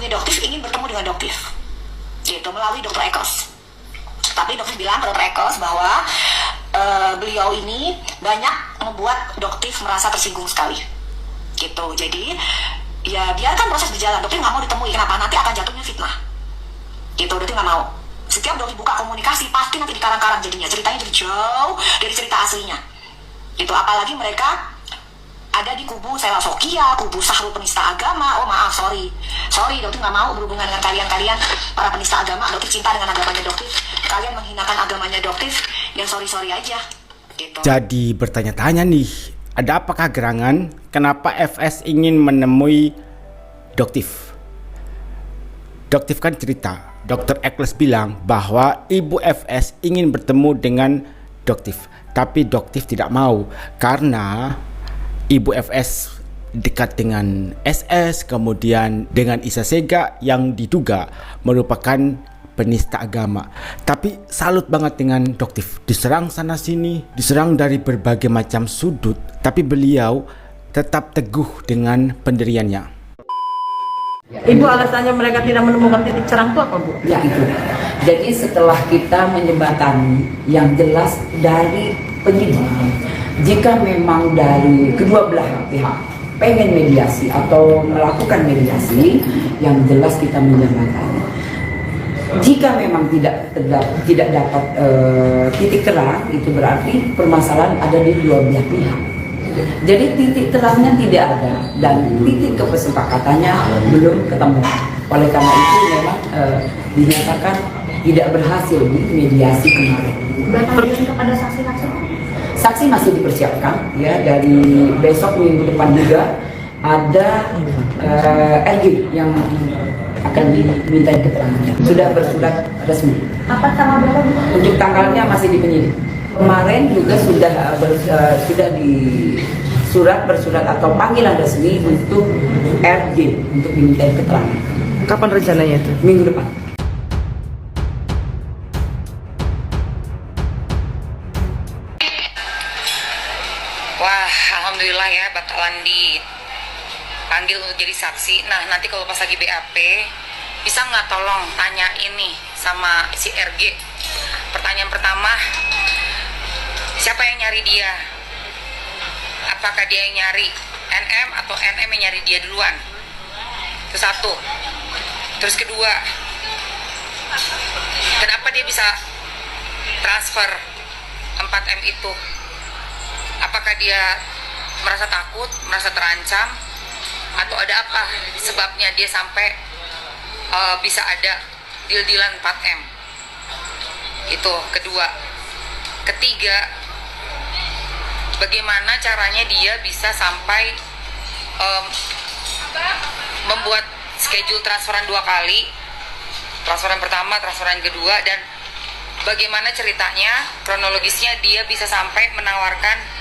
menghubungi Doktif, ingin bertemu dengan Doktif, gitu, melalui Dokter Ekos. Tapi Doktif bilang ke Dokter Ekos bahwa beliau ini banyak membuat Doktif merasa tersinggung sekali, gitu. Jadi ya biarkan proses berjalan. Doktif nggak mau ditemui, kenapa? Nanti akan jatuhnya fitnah, gitu. Doktif nggak mau. Setiap Doktif buka komunikasi pasti nanti dikarang-karang jadinya, ceritanya jadi jauh dari cerita aslinya, gitu. Apalagi mereka ada di kubu Sela Sokia, kubu Sahrul penista agama. Oh maaf, sorry, Doktif nggak mau berhubungan dengan kalian para penista agama. Doktif cinta dengan agamanya Doktif, kalian menghinakan agamanya Doktif, ya sorry aja, gitu. Jadi bertanya-tanya nih, ada apakah gerangan? Kenapa FS ingin menemui Doktif? Doktif kan cerita, Dr. Ekles bilang bahwa Ibu FS ingin bertemu dengan Doktif, tapi Doktif tidak mau karena Ibu FS dekat dengan SS, kemudian dengan Isa Sega yang diduga merupakan penista agama. Tapi salut banget dengan Doktif, diserang sana sini, diserang dari berbagai macam sudut, tapi beliau tetap teguh dengan pendiriannya. Ibu, alasannya mereka tidak menemukan titik cerang itu apa, Bu? Ya itu. Jadi setelah kita menjembatani yang jelas dari penyidik, jika memang dari kedua belah pihak pengen mediasi atau melakukan mediasi, yang jelas kita menjembatani. Jika memang tidak dapat titik terang, itu berarti permasalahan ada di dua belah pihak. Jadi titik terangnya tidak ada dan titik kesepakatannya belum ketemu. Oleh karena itu memang dinyatakan tidak berhasil di mediasi kemarin. Berarti untuk ada saksi-saksi? Saksi masih dipersiapkan ya, dari besok minggu depan juga ada RG yang akan diminta keterangan. Sudah bersurat resmi. Apa tanggal berapa, Bu? Untuk tanggalnya masih di penyidik. Kemarin juga sudah di bersurat atau panggilan resmi untuk RG untuk diminta keterangan. Kapan rencananya itu? Minggu depan. Wah, alhamdulillah ya, bakalan dipanggil untuk jadi saksi. Nah, nanti kalau pas lagi BAP, bisa nggak tolong tanya ini sama si RG. Pertanyaan pertama, siapa yang nyari dia? Apakah dia yang nyari NM atau NM yang nyari dia duluan? Itu satu. Terus kedua, kenapa dia bisa transfer 4M itu? Apakah dia merasa takut, merasa terancam, atau ada apa sebabnya dia sampai bisa ada deal-dealan 4M? Itu kedua. Ketiga, bagaimana caranya dia bisa sampai membuat schedule transferan 2 kali, transferan pertama, transferan kedua, dan bagaimana ceritanya, kronologisnya dia bisa sampai menawarkan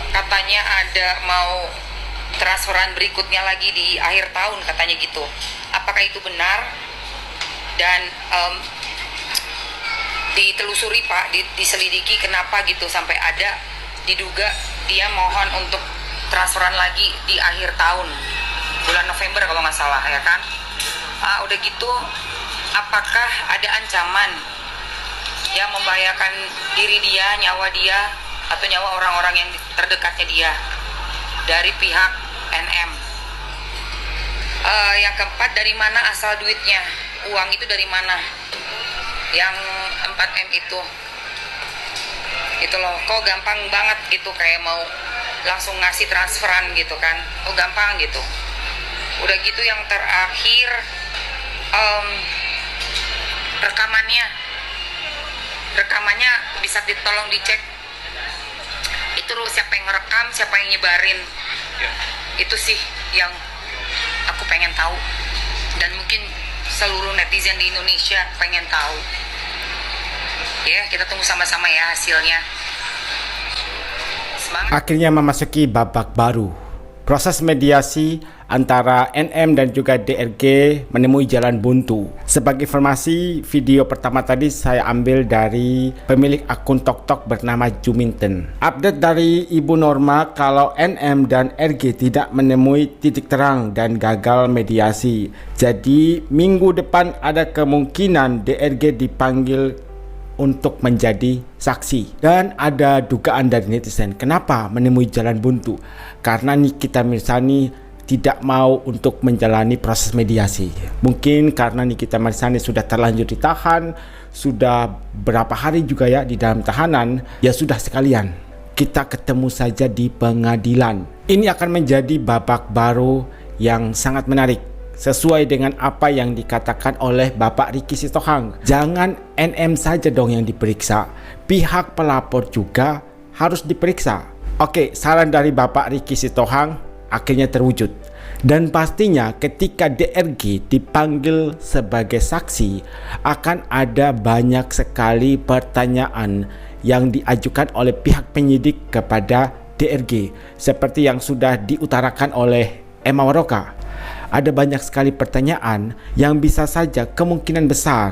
katanya ada mau transferan berikutnya lagi di akhir tahun katanya gitu. Apakah itu benar? Dan ditelusuri Pak, diselidiki kenapa gitu sampai ada diduga dia mohon untuk transferan lagi di akhir tahun bulan November kalau nggak salah ya kan. Udah gitu, apakah ada ancaman yang membahayakan diri dia, nyawa dia, atau nyawa orang-orang yang terdekatnya dia dari pihak NM? Yang keempat, dari mana asal duitnya? Uang itu dari mana? Yang 4M itu loh, kok gampang banget gitu, kayak mau langsung ngasih transferan gitu kan, kok gampang gitu. Udah gitu yang terakhir, rekamannya bisa ditolong dicek itu loh, siapa yang ngerekam, siapa yang nyebarin ya. Itu sih yang aku pengen tahu, dan mungkin seluruh netizen di Indonesia pengen tahu ya. Kita tunggu sama-sama ya hasilnya. Semangat. Akhirnya memasuki babak baru. Proses mediasi antara NM dan juga DRG menemui jalan buntu. Sebagai informasi, video pertama tadi saya ambil dari pemilik akun TokTok bernama Juminten. Update dari Ibu Norma kalau NM dan RG tidak menemui titik terang dan gagal mediasi. Jadi minggu depan ada kemungkinan DRG dipanggil untuk menjadi saksi. Dan ada dugaan dari netizen, kenapa menemui jalan buntu? Karena Nikita Mirzani tidak mau untuk menjalani proses mediasi. Mungkin karena Nikita Mirzani sudah terlanjur ditahan, sudah berapa hari juga ya di dalam tahanan, ya sudah sekalian kita ketemu saja di pengadilan. Ini akan menjadi babak baru yang sangat menarik, sesuai dengan apa yang dikatakan oleh Bapak Ricky Sitohang. Jangan NM saja dong yang diperiksa, pihak pelapor juga harus diperiksa. Oke, saran dari Bapak Ricky Sitohang akhirnya terwujud. Dan pastinya ketika DRG dipanggil sebagai saksi, akan ada banyak sekali pertanyaan yang diajukan oleh pihak penyidik kepada DRG, seperti yang sudah diutarakan oleh Emma Waroka. Ada banyak sekali pertanyaan yang bisa saja kemungkinan besar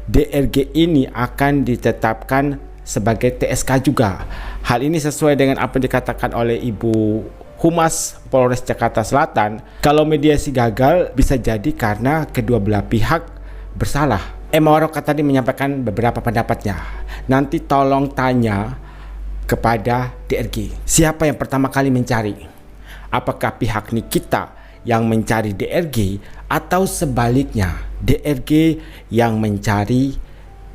DRG ini akan ditetapkan sebagai TSK juga. Hal ini sesuai dengan apa yang dikatakan oleh Ibu Humas Polres Jakarta Selatan. Kalau mediasi gagal bisa jadi karena kedua belah pihak bersalah. Emma Waroka tadi menyampaikan beberapa pendapatnya. Nanti tolong tanya kepada DRG, siapa yang pertama kali mencari? Apakah pihak Nikita yang mencari DRG atau sebaliknya DRG yang mencari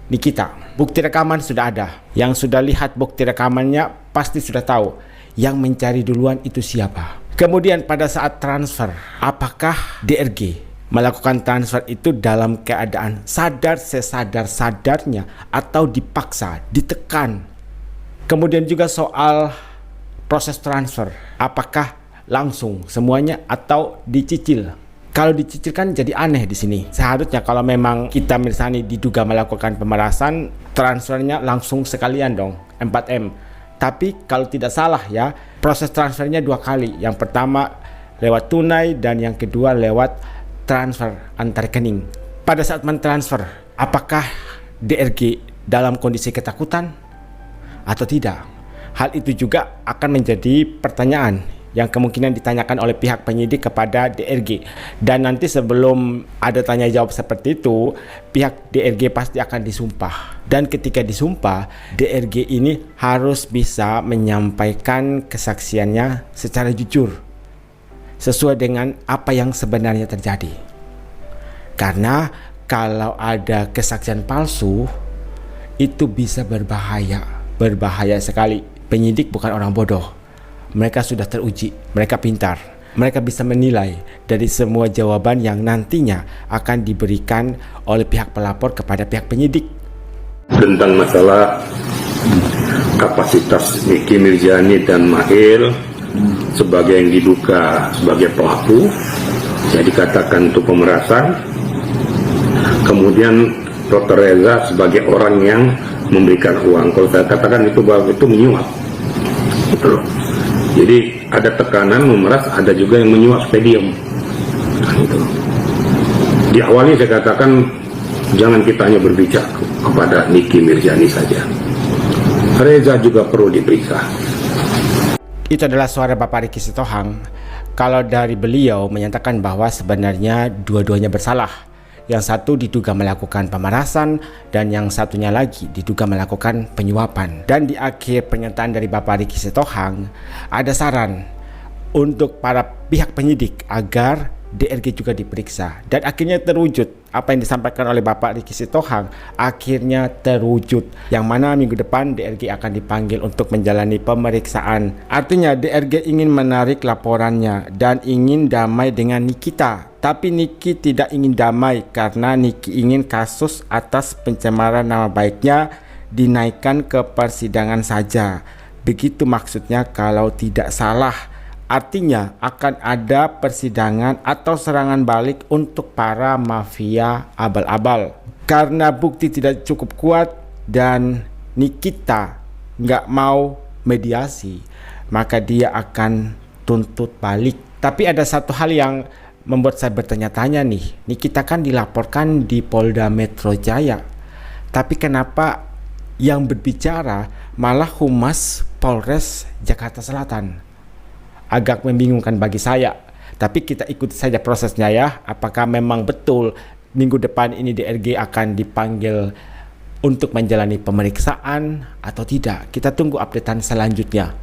Nikita? Bukti rekaman sudah ada. Yang sudah lihat bukti rekamannya pasti sudah tahu yang mencari duluan itu siapa. Kemudian pada saat transfer, apakah DRG melakukan transfer itu dalam keadaan sadar sesadar-sadarnya atau dipaksa, ditekan? Kemudian juga soal proses transfer, apakah langsung semuanya atau dicicil? Kalau dicicil kan jadi aneh di sini. Seharusnya kalau memang Nikita Mirzani diduga melakukan pemerasan, transfernya langsung sekalian dong, 4M. Tapi kalau tidak salah ya, proses transfernya 2 kali. Yang pertama lewat tunai dan yang kedua lewat transfer antar rekening. Pada saat mentransfer, apakah DRG dalam kondisi ketakutan atau tidak? Hal itu juga akan menjadi pertanyaan yang kemungkinan ditanyakan oleh pihak penyidik kepada DRG. Dan nanti sebelum ada tanya jawab seperti itu, pihak DRG pasti akan disumpah. Dan ketika disumpah, DRG ini harus bisa menyampaikan kesaksiannya secara jujur, sesuai dengan apa yang sebenarnya terjadi. Karena kalau ada kesaksian palsu, itu bisa berbahaya sekali. Penyidik bukan orang bodoh. Mereka sudah teruji, mereka pintar, mereka bisa menilai dari semua jawaban yang nantinya akan diberikan oleh pihak pelapor kepada pihak penyidik. Tentang masalah kapasitas Nicky Mirzani dan Mail sebagai yang diduga sebagai pelaku, saya dikatakan untuk pemerasan. Kemudian Dr. Reza sebagai orang yang memberikan uang. Kalau saya katakan itu bahwa itu menyuap, gitu loh. Jadi ada tekanan memeras, ada juga yang menyuap stadium. Gitu. Di awalnya saya katakan jangan kita hanya berbicara kepada Nicky Mirzani saja. Reza juga perlu diperiksa. Itu adalah suara Bapak Ricky Sitohang. Kalau dari beliau menyatakan bahwa sebenarnya dua-duanya bersalah. Yang satu diduga melakukan pemerasan dan yang satunya lagi diduga melakukan penyuapan. Dan di akhir pernyataan dari Bapak Ricky Sitohang ada saran untuk para pihak penyidik agar DRG juga diperiksa. Dan akhirnya terwujud apa yang disampaikan oleh Bapak Ricky Sitohang, akhirnya terwujud. Yang mana minggu depan DRG akan dipanggil untuk menjalani pemeriksaan. Artinya DRG ingin menarik laporannya dan ingin damai dengan Nikita. Tapi Nicky tidak ingin damai karena Nicky ingin kasus atas pencemaran nama baiknya dinaikkan ke persidangan saja. Begitu maksudnya kalau tidak salah. Artinya akan ada persidangan atau serangan balik untuk para mafia abal-abal. Karena bukti tidak cukup kuat dan Nikita nggak mau mediasi, maka dia akan tuntut balik Tapi ada satu hal yang membuat saya bertanya-tanya nih. Ini kita kan dilaporkan di Polda Metro Jaya. Tapi kenapa yang berbicara malah Humas Polres Jakarta Selatan? Agak membingungkan bagi saya. Tapi kita ikuti saja prosesnya ya. Apakah memang betul minggu depan ini DRG akan dipanggil untuk menjalani pemeriksaan atau tidak? Kita tunggu updatean selanjutnya.